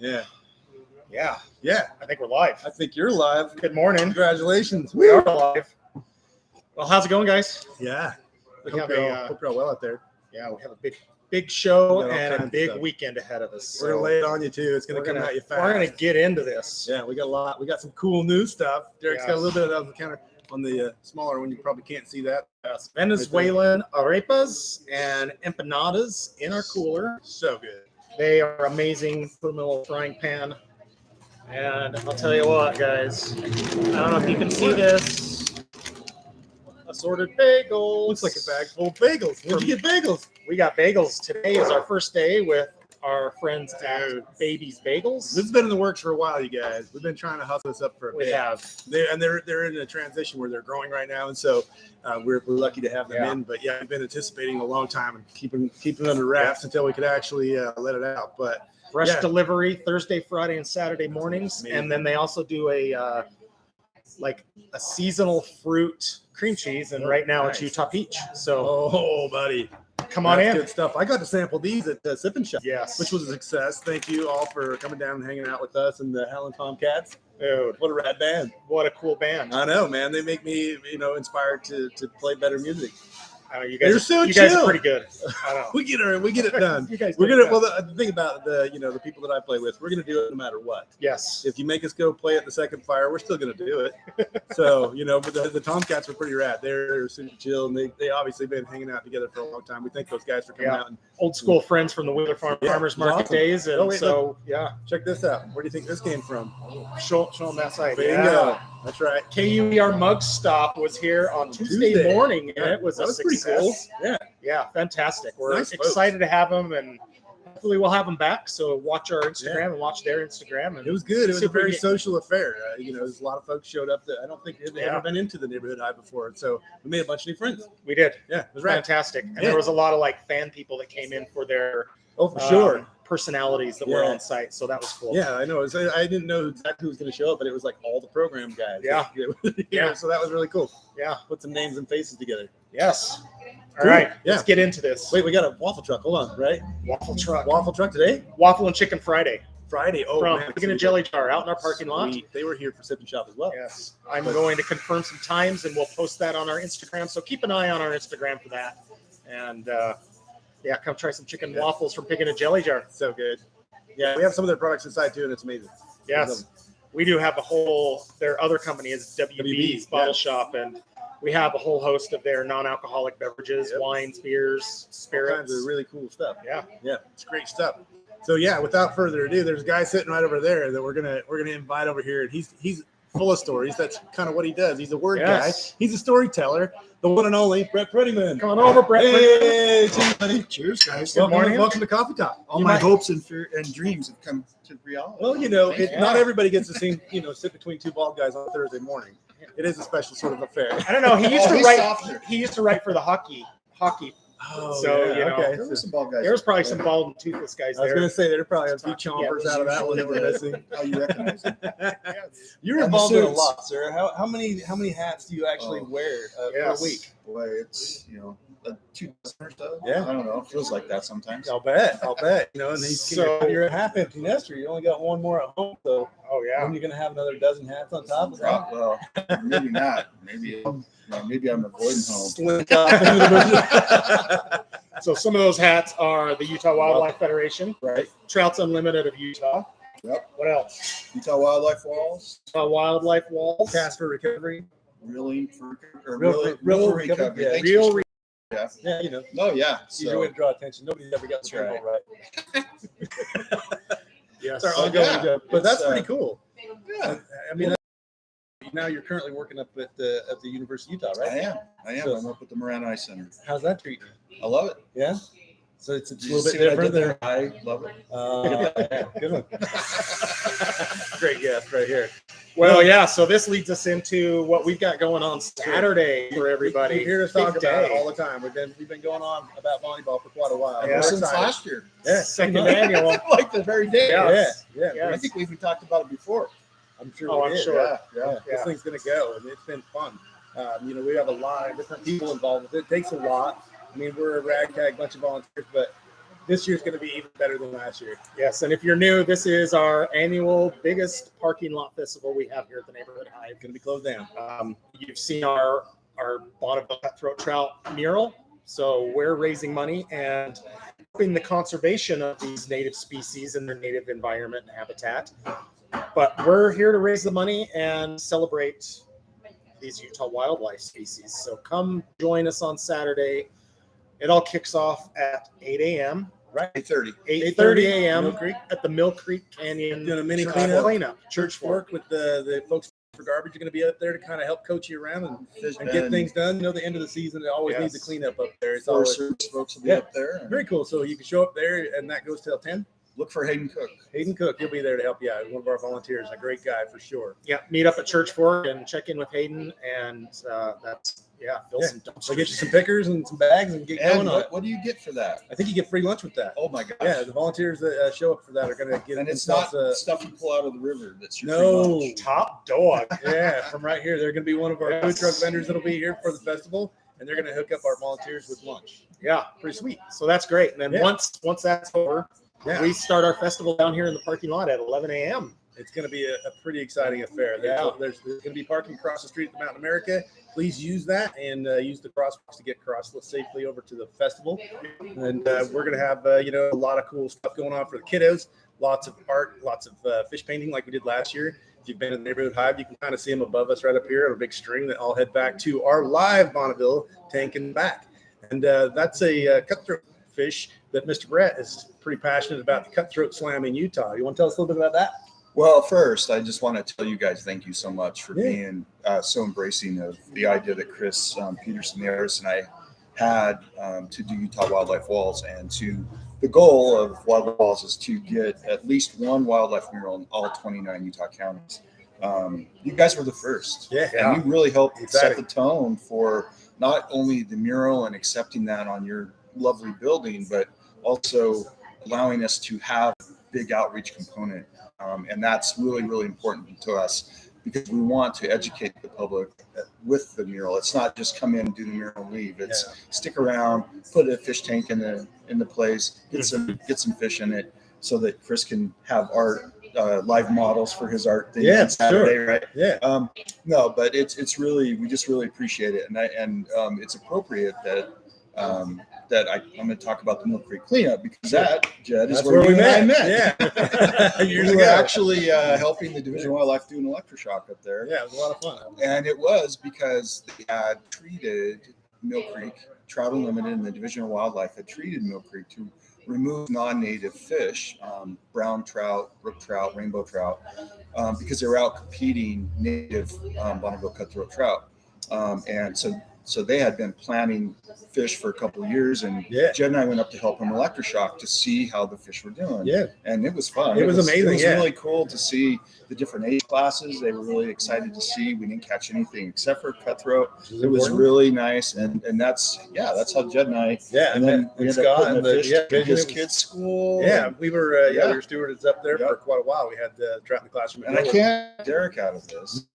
Yeah. Yeah. Yeah. I think we're live. I think you're live. Good morning. Congratulations. We are live. Well, how's it going, guys? Yeah. We Hope have you're all well out there. yeah, we have a big show We got all and a kinds of big stuff. weekend ahead of us. We're gonna lay it on you too. It's gonna come at you fast. We're gonna get into this. Yeah, we got a lot. We got some cool new stuff. Derek's got a Yes. little bit of that on the counter on the smaller one. You probably can't see that. Yes. Venezuelan arepas and empanadas in our cooler. So good. They are amazing. Put them in a little frying pan. And I'll tell you what, guys. I don't know if you can see this. Assorted bagels. Looks like a bag full of bagels. Where'd you get bagels? We got bagels. Today is our first day with our friends at Baby's Bagels. This has been in the works for a while, you guys. We've been trying to hustle this up for a bit. We have. They're in a transition where they're growing right now, and so we're lucky to have them in. But yeah, we've been anticipating a long time and keeping it under wraps until we could actually let it out. But fresh delivery Thursday, Friday, and Saturday mornings, Amazing. and then they also do a seasonal fruit cream cheese, and right now it's Utah Peach. So, buddy. Come on in. Good stuff. I got to sample these at the Sip and Shop, which was a success. Thank you all for coming down and hanging out with us and the Helen Tomcats. Dude, what a rad band. What a cool band. I know, man. They make me, inspired to play better music. You guys, You're so you chill. guys are pretty good. I know. we get it done. You guys we're do gonna. it. Well, the thing about the people that I play with, we're gonna do it no matter what. Yes. If you make us go play at the Second Fire, we're still gonna do it. So but the Tomcats are pretty rad. They're super chill, and they obviously been hanging out together for a long time. We thank those guys for coming out. And old school friends from the Wheeler Farmers Market days, and check this out. Where do you think this came from? Show them that side. Bingo. That's right. KUER Mug Stop was here on Tuesday morning, and it was a success. Pretty cool. Yeah, fantastic. We're Nice excited to have them, and hopefully we'll have them back. So watch our Instagram and watch their Instagram. And it was good. It was a very social affair. There's a lot of folks showed up that I don't think they've ever been into the neighborhood high before. So we made a bunch of new friends. We did. Yeah, it was fantastic. And there was a lot of fan people that came in for their personalities that were on site. So that was cool. Yeah, I know. I didn't know exactly who was going to show up, but it was all the program guys. Yeah. So that was really cool. Yeah. Put some names and faces together. Yes. All right. Let's get into this. Wait, we got a waffle truck. Hold on, right? Waffle truck. Waffle truck today? Waffle and Chicken Friday. Oh, from man. Chicken and Jelly Jar out in our parking lot. They were here for Sip and Shop as well. Yes. I'm going to confirm some times, and we'll post that on our Instagram. So keep an eye on our Instagram for that. And come try some chicken waffles from Chicken and Jelly Jar. So good. Yeah, we have some of their products inside too, and it's amazing. Yes. We do have their other company is WB's Bottle Shop, and we have a whole host of their non-alcoholic beverages, wines, beers, spirits. All kinds of really cool stuff. Yeah. It's great stuff. So without further ado, there's a guy sitting right over there that we're gonna invite over here, and he's full of stories. That's kind of what he does. He's a word guy. He's a storyteller. The one and only Brett Prettyman. Come on over, Brett. Hey, buddy. Cheers, guys. Good morning. Welcome to Coffee Talk. All my hopes and dreams have come to reality. Well, not everybody gets to see, sit between two bald guys on a Thursday morning. It is a special sort of affair. I don't know. He used to write. He used to write for the hockey. Okay. There were some bald guys. There was probably some bald and toothless guys there. I was going to say there are probably a few chompers out of that one that we're missing. How you recognize it? You're involved in a lot, sir. How many hats do you actually wear per week? Boy, it's 2 dozen or so. Yeah, I don't know. It feels like that sometimes. I'll bet. And you're a half empty nester. You only got one more at home, so when you're going to have another dozen hats on top of that? Well, maybe not. Maybe I'm avoiding home. Slink off. So some of those hats are the Utah Wildlife Federation, right? Trouts Unlimited of Utah. Yep. What else? Utah Wildlife Walls. Utah Wildlife Walls. Cast for Recovery. Real recovery. Yeah. Real. Yeah. Oh yeah. Easier way to draw attention. Nobody's ever got the symbol right. Yes. It's our ongoing joke. But that's pretty cool. Yeah. I mean, now you're currently working up at the University of Utah, right? I am. I'm up at the Moran Ice Center. How's that treating you? I love it. Yeah. So it's a Did you little see bit what I different did there. I love it. Good one. Great guest right here. Well, so this leads us into what we've got going on Saturday for everybody. We're here to talk about it all the time. We've been going on about volleyball for quite a while. Yeah, since last year. Yeah, second annual. Like the very day. Yeah. I think we even talked about it before. I'm sure. Oh, I'm sure. Yeah. This thing's gonna go, and it's been fun. We have a lot of different people involved with it. It takes a lot. I mean, we're a ragtag bunch of volunteers, but this year's going to be even better than last year. Yes, and if you're new, this is our annual biggest parking lot festival we have here at the Neighborhood Hive. Going to be closed down. You've seen our Bonneville cutthroat trout mural. So we're raising money and helping the conservation of these native species in their native environment and habitat. But we're here to raise the money and celebrate these Utah wildlife species. So come join us on Saturday. It all kicks off at 8 a.m. Right. 8:30. 8:30 a.m. Mill Creek. at the Mill Creek Canyon. Doing a mini Church cleanup. Church Fork with the folks for garbage are going to be up there to kind of help coach you around and get things done. You know, the end of the season, it always needs a cleanup up there. It's Forest always Service folks will be up there. very cool. So you can show up there, and that goes till 10. Look for Hayden Cook. Hayden Cook, he'll be there to help you out. One of our volunteers, a great guy for sure. Yeah, meet up at Church Fork and check in with Hayden, and fill some dumpsters. So get you some pickers and some bags and get going on it. What do you get for that? I think you get free lunch with that. Oh my gosh. Yeah, the volunteers that show up for that are going to get. And it's not stuff you pull out of the river. That's your free no lunch. Top dog. Yeah, from right here, they're going to be one of our food truck vendors that'll be here for the festival, and they're going to hook up our volunteers with lunch. Yeah, pretty sweet. So that's great. And then once that's over, we start our festival down here in the parking lot at 11 a.m. It's going to be a pretty exciting affair. There's going to be parking across the street at the Mountain America. Please use that and use the crosswalks to get across safely over to the festival. And we're going to have a lot of cool stuff going on for the kiddos. Lots of art, lots of fish painting like we did last year. If you've been in the Neighborhood Hive, you can kind of see them above us right up here on a big string that all head back to our live Bonneville tank and back. And that's a cutthroat fish that Mr. Brett is pretty passionate about, the cutthroat slam in Utah. You want to tell us a little bit about that? Well, first, I just want to tell you guys thank you so much for being so embracing of the idea that Chris Peterson, the artist, and I had to do Utah Wildlife Walls. And to the goal of Wildlife Walls is to get at least one wildlife mural in all 29 Utah counties. You guys were the first. And you really helped set the tone for not only the mural and accepting that on your lovely building, but also allowing us to have a big outreach component. And that's really, really important to us because we want to educate the public with the mural. It's not just come in, do the mural, and leave. It's stick around, put a fish tank in the place, get some fish in it, so that Chris can have art, live models for his art thing on Saturday, right? Yeah. No, but it's really, we just really appreciate it, and it's appropriate that. I'm going to talk about the Mill Creek cleanup because that, Jed, is where we met. Yeah. You were actually helping the Division of Wildlife do an electroshock up there. Yeah, it was a lot of fun. And it was because they had treated Mill Creek, Trout Unlimited, and the Division of Wildlife had treated Mill Creek to remove non-native fish, brown trout, brook trout, rainbow trout, because they were out competing native Bonneville cutthroat trout. And so they had been planting fish for a couple of years, and Jed and I went up to help him electroshock to see how the fish were doing. Yeah. And it was fun. It was amazing. It was really cool to see the different age classes. They were really excited to see. We didn't catch anything except for cutthroat. It was really nice. And that's how Jed and I, and then we ended up putting the fish to his kids' school. Yeah. We were, we were stewards up there for quite a while. We had trout in the classroom. And I can't get Derek out of this.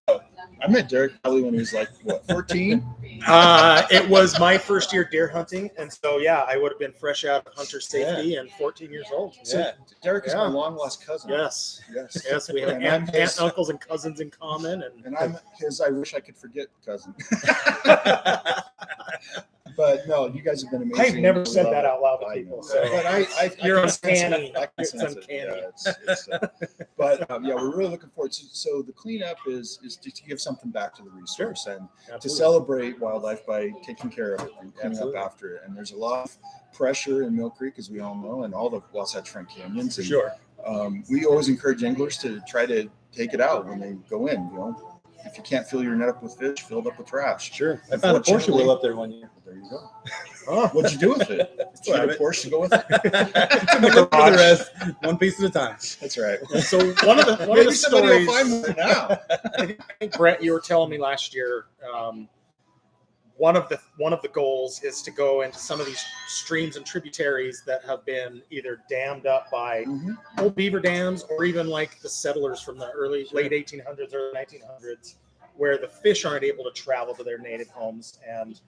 I met Derek probably when he was like, 14? It was my first year deer hunting, and so I would have been fresh out of hunter safety and 14 years old. So Derek is my long lost cousin. Yes. We have aunt, uncles, and cousins in common, and I'm his. I wish I could forget cousin. But no, you guys have been amazing. I've never said that out loud to people. So. But you're uncanny. It's uncanny. But we're really looking forward to. So the cleanup is to give something back to the resource and to celebrate wildlife by taking care of it and cleaning up after it. And there's a lot of pressure in Mill Creek, as we all know, and all the Wasatch Front canyons. And, we always encourage anglers to try to take it out when they go in. You know, if you can't fill your net up with fish, fill it up with trash. Sure. I found a Porsche wheel up there one year. There you go. Oh, what'd you do with it? Did you get a Porsche to go with it? For the rest, one piece at a time. That's right. So one of the stories. Will find one now. I think Brett, you were telling me last year. One of the goals is to go into some of these streams and tributaries that have been either dammed up by old beaver dams or even like the settlers from the late 1800s, early 1900s, where the fish aren't able to travel to their native homes and,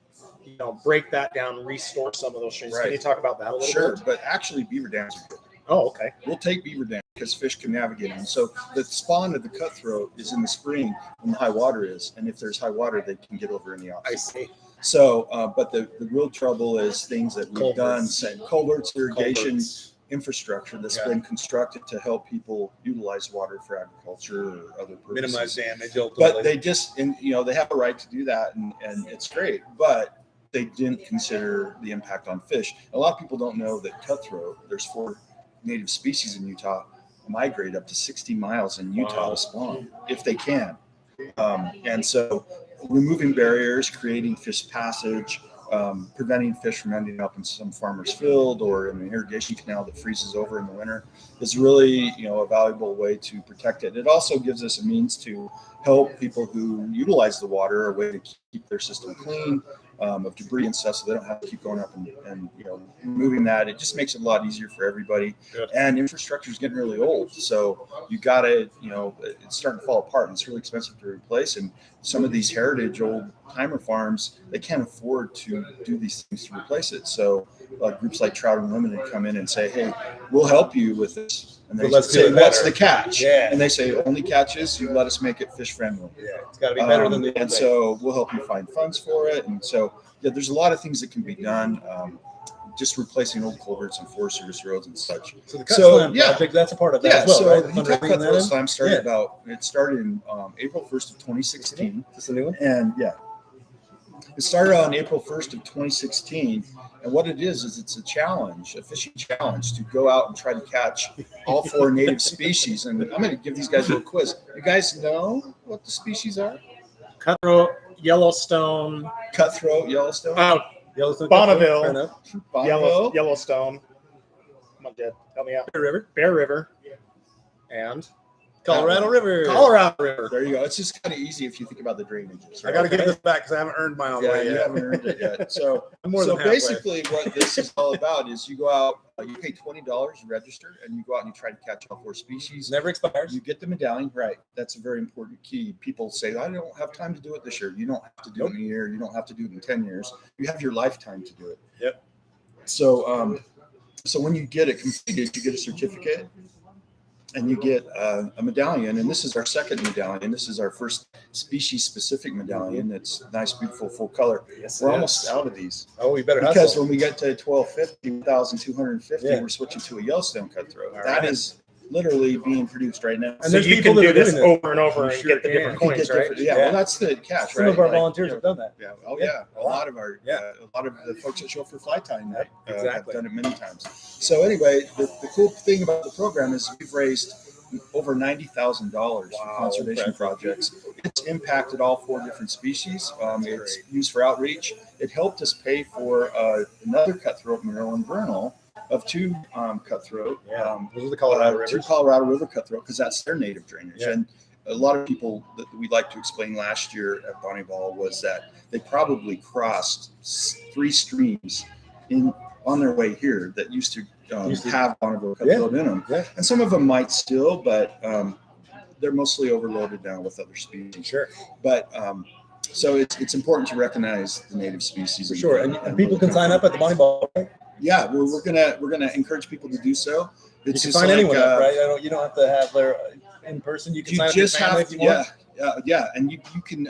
break that down, restore some of those streams. Right. Can you talk about that a little Sure, bit? but actually beaver dams are good. Oh, okay. We'll take beaver dams because fish can navigate them. So the spawn of the cutthroat is in the spring when the high water is, and if there's high water, they can get over in the I opposite. see. So, but the real trouble is things that we've done, Culverts. say culverts, irrigation Culverts. infrastructure that's Yeah. been constructed to help people utilize water for agriculture or other purposes. Minimize damage. But they just, and they have a right to do that, and it's great. But they didn't consider the impact on fish. A lot of people don't know that cutthroat, there's 4 native species in Utah, migrate up to 60 miles in Utah to spawn if they can. And so removing barriers, creating fish passage, preventing fish from ending up in some farmer's field or in an irrigation canal that freezes over in the winter is really, a valuable way to protect it. It also gives us a means to help people who utilize the water, a way to keep their system clean of debris and stuff, so they don't have to keep going up and removing that. It just makes it a lot easier for everybody. Good. And infrastructure is getting really old, so you got to, it's starting to fall apart, and it's really expensive to replace. And some of these heritage old timer farms, they can't afford to do these things to replace it. So groups like Trout Unlimited come in and say, "Hey, we'll help you with this." And they Let's do say, it "What's better." the catch?" Yeah. And they say, "Only catch is you let us make it fish friendly." Yeah, it's got to be better than the And so we'll help you find funds for it. And so, there's a lot of things that can be done. Just replacing old culverts and Forest Service roads and such. So the Slam project, that's a part of that Yeah, as well, so right? the Fundraising Utah that Cutthroat in? Slam started Yeah. it started in April 1st of 2016. Is this a new one? And it started on April 1st of 2016. And what it is it's a challenge, a fishing challenge to go out and try to catch all 4 native species. And I'm going to give these guys a little quiz. You guys know what the species are? Cutthroat, Yellowstone, Cutthroat, Yellowstone, Yellowstone, Bonneville. fair enough. Bonneville, Yellowstone. Come on, Dad, help me out. Bear River, Bear River, and Colorado River. Colorado River. There you go. It's just kind of easy if you think about the drainages. I got to right? give this back because I haven't earned mine all the Yeah, way you yet. haven't earned it yet. So, I'm more than halfway. basically, what this is all about is you go out, you pay $20 to register, and you go out and you try to catch all 4 species. Never expires. You get the medallion, right? That's a very important key. People say, "I don't have time to do it this year." You don't have to do it in a year. You don't have to do it in 10 years. You have your lifetime to do it. Yep. So, so when you get it completed, you get a certificate. And you get a medallion, and this is our second medallion. This is our first species-specific medallion. It's nice, beautiful, full color. Yes, We're it almost is. out of these Oh, we better because hustle. when we get to 1250, 1,250, Yeah. we're switching to a Yellowstone cutthroat. All That right. is literally being produced right now. And So there's you people can that do are this doing this. over and over You and sure get the can. different You can coins, get right? different- yeah, Yeah. well, that's the catch, Some right? of our Like, volunteers have done that. Yeah. Oh, Yeah. yeah. A lot of our, Yeah. a lot of the folks that show up for fly tying night have Exactly. done it many times. So anyway, the cool thing about the program is we've raised over $90,000 for Wow, conservation impressive. projects. It's impacted all 4 different species. It's used for outreach. It helped us pay for another cutthroat mural in Vernal of 2 cutthroat. Yeah. Those are the Colorado 2 Rivers. Colorado River cutthroat because that's their native drainage. Yeah. And a lot of people that we like to explain last year at Bonneville was that they probably crossed 3 streams on their way here that used to have Bonneville cutthroat in them. Yeah. And some of them might still, but they're mostly overloaded now with other species. Sure. But so it's important to recognize the native species. For sure. And people can sign up at the Money Ball, right? Yeah, we're gonna encourage people to do so. You It's can just sign like, anyone up, right? You don't have to have their in person. You can You sign up just your family have if to, you want. and you can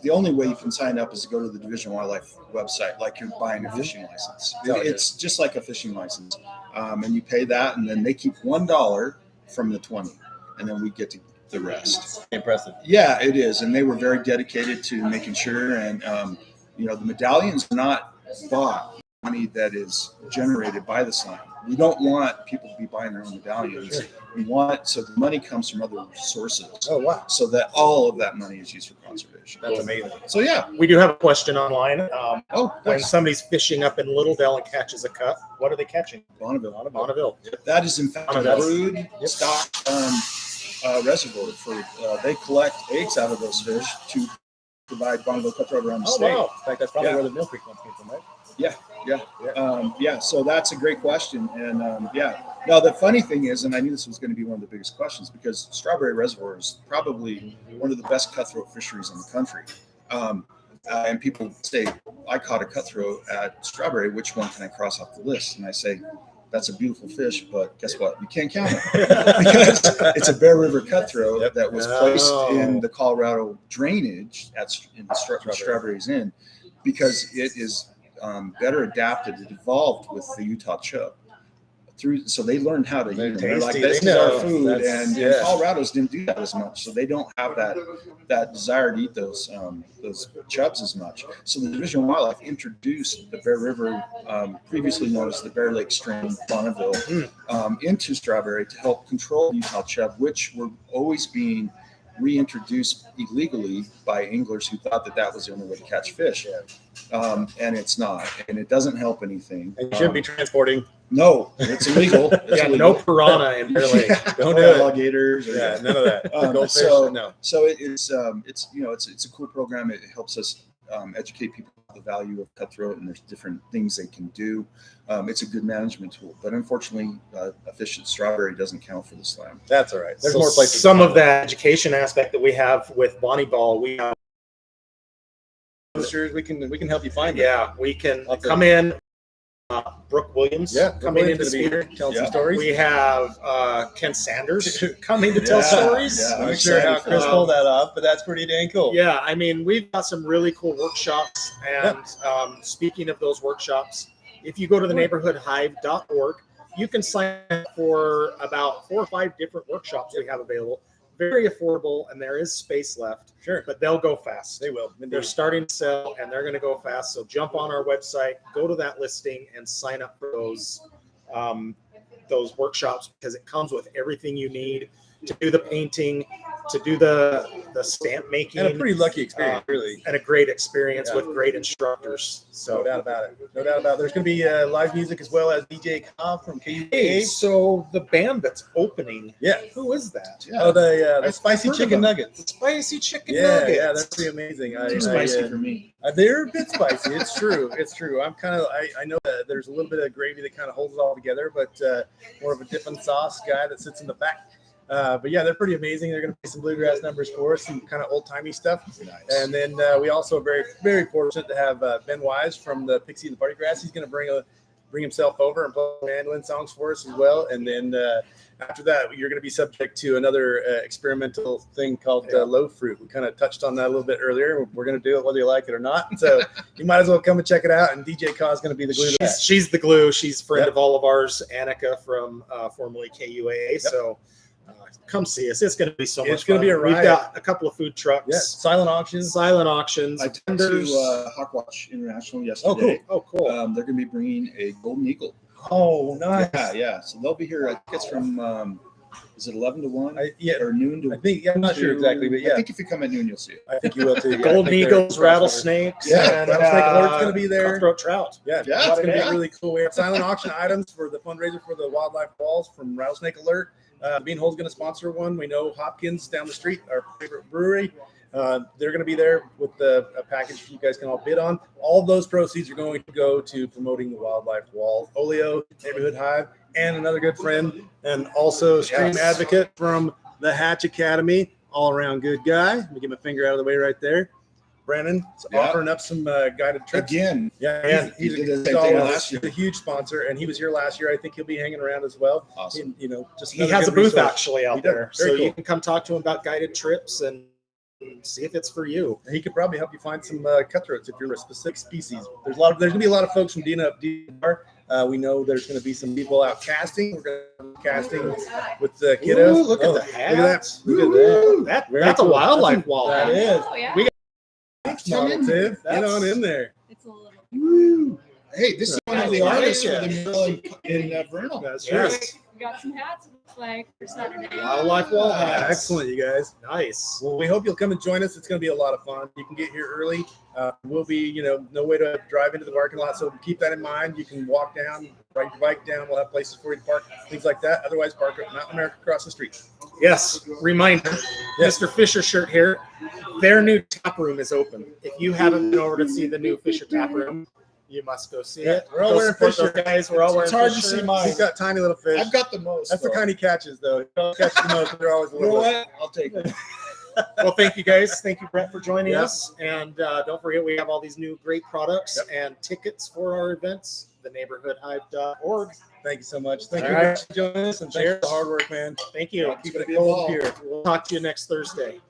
the only way you can sign up is to go to the Division of Wildlife website, like you're buying a fishing license. Oh, yeah. It's just like a fishing license, and you pay that, and then they keep $1 from the 20, and then we get to the rest. Impressive. Yeah, it is, and they were very dedicated to making sure. And the medallions are not bought money that is generated by the slam. We don't want people to be buying their own medallions. Sure. We want so the money comes from other sources, Oh, wow. so that all of that money is used for conservation. That's amazing. So yeah. We do have a question online. Oh, When nice. somebody's fishing up in Little Dell and catches a cut, what are they catching? Bonneville. Bonneville. That is in fact a Bonneville. brood stock reservoir for. They collect eggs out of those fish to provide Bonneville cutthroat around the Oh, state. wow. In fact, that's probably Yeah. where the Mill Creek ones came from, right? Yeah. So that's a great question, and Now, the funny thing is, and I knew this was going to be one of the biggest questions, because Strawberry Reservoir is probably one of the best cutthroat fisheries in the country. And people say, I caught a cutthroat at Strawberry. Which one can I cross off the list? And I say, that's a beautiful fish, but guess what? You can't count it because it's a Bear River cutthroat that was placed in the Colorado drainage in the Strawberry's Inn, because it is better adapted. It evolved with the Utah chub. So they learned how to eat them. They're like, this is our food, and Colorado's didn't do that as much, so they don't have that desire to eat those chubs as much. So the Division of Wildlife introduced the Bear River, previously known as the Bear Lake strain, Bonneville, into Strawberry to help control Utah chub, which were always being reintroduced illegally by anglers who thought that was the only way to catch fish. And it's not, and it doesn't help anything. And you shouldn't be transporting. No, it's illegal. It's illegal. No piranha in Bear Lake. Don't do alligators. none of that. Goldfish, no. So it's a cool program. It helps us educate people about the value of cutthroat, and there's different things they can do. It's a good management tool, but unfortunately, a fish at Strawberry doesn't count for the slam. That's all right. There's So more places. some of that education aspect that we have with Bonnie Ball, we have. We can help you find it. Yeah, we can come in. Brooke Williams coming in to speak, tell some stories. We have Ken Sanders coming to tell stories. Yeah, I'm not sure how Chris pulled that off, but that's pretty dang cool. Yeah, I mean, we've got some really cool workshops. And speaking of those workshops, if you go to the neighborhoodhive.org, you can sign up for about 4 or 5 different workshops we have available. Very affordable, and there is space left. Sure. But they'll go fast. They will. They're starting to sell, and they're going to go fast. So jump on our website, go to that listing, and sign up for those workshops, because it comes with everything you need to do the painting, to do the stamp making. And a pretty lucky experience, really. And a great experience with great instructors. So No doubt about it. No doubt about it. There's going to be live music as well as DJ Cobb from KUA. Hey, so the band that's opening, Yeah. who is that? Oh, the I've spicy heard of chicken them. nuggets. Spicy chicken Yeah, nuggets. yeah, that's pretty amazing. Too spicy for me. They're a bit spicy. It's true. It's true. I know that there's a little bit of gravy that kind of holds it all together, but more of a dip and sauce guy that sits in the back. But yeah, they're pretty amazing. They're going to play some bluegrass numbers for us, some kind of old timey stuff. Nice. And then we also are very, very fortunate to have Ben Wise from the Pixie and the Party Grass. He's going to bring himself over and play mandolin songs for us as well. And then after that, you're going to be subject to another experimental thing called low fruit. We kind of touched on that a little bit earlier. We're going to do it whether you like it or not. So you might as well come and check it out. And DJ Ka is going to be the glue to that. She's the glue. She's a friend of all of ours, Annika from formerly KUAA. Yep. So come see us. It's going to be so much It's going to fun. be a riot. We've got a couple of food trucks. Yeah, silent auctions. Silent auctions. I talked vendors. to Hawkwatch International yesterday. Oh, cool. They're going to be bringing a golden eagle. Oh, nice. Yeah. So they'll be here. I think it's from is it 11 to 1 Yeah, or noon to? I think I'm not sure exactly, but I yeah, think if you come at noon, you'll see it. I think you will too. Yeah, I Golden think they're- eagles, rattlesnakes. Yeah, and, rattlesnake alert's going to be there. Cutthroat trout. Yeah, Yeah, it's going to yeah. be really cool. We have silent auction items for the fundraiser for the wildlife walls from Rattlesnake Alert. Bean Hole's going to sponsor one. We know Hopkins down the street, our favorite brewery. They're going to be there with a package you guys can all bid on. All of those proceeds are going to go to promoting the wildlife wall. Olio, Neighborhood Hive, and another good friend, and also stream advocate from the Hatch Academy. All around good guy. Let me get my finger out of the way right there. Brandon offering up some guided trips. Again, Yeah, he's he did the he's same thing always last year. a huge sponsor, and he was here last year. I think he'll be hanging around as well. Awesome. And, just He another has a good booth resource. actually He out does. there. Very So cool. you can come talk to him about guided trips and see if it's for you. He could probably help you find some cutthroats if you're a specific species. There's gonna be a lot of folks from DNR. We know there's gonna be some people out casting. We're gonna be casting with the kiddos. Ooh, look at the Look at that. hats. Look at that. That, Very that's cool. a wildlife That's wall. That is. Oh, yeah. We Model Tiv. Get on in there. It's a little. hey, this is one of the artists for the mural in Vernal. That's Yes. right. We got some hats, it looks like, for Saturday. Wildlife wall hats. Excellent, you guys. Nice. Well, we hope you'll come and join us. It's going to be a lot of fun. You can get here early. We'll be, no way to drive into the parking lot. So keep that in mind. You can walk down, ride your bike down. We'll have places for you to park, things like that. Otherwise, park at Mountain America across the street. Yes. Reminder, Mr. Fisher shirt here. Their new tap room is open. If you haven't been over to see the new Fisher tap room, You must go see Yeah, it. we're all Go wearing support fish those shirts. guys. We're all wearing It's hard fish to see shirts. mine. He's got tiny little fish. I've got the most. That's the though. kind he catches, though. He don't catch the most, but they're always a You know little. what? I'll take it. Well, thank you guys. Thank you, Brett, for joining Yeah. us. And don't forget, we have all these new great products and tickets for our events. theneighborhoodhive.org. Thank you so much. Thank All you right. for joining us, and thanks for the hard work, man. Thank you. Keeping it be cold involved. here. We'll talk to you next Thursday.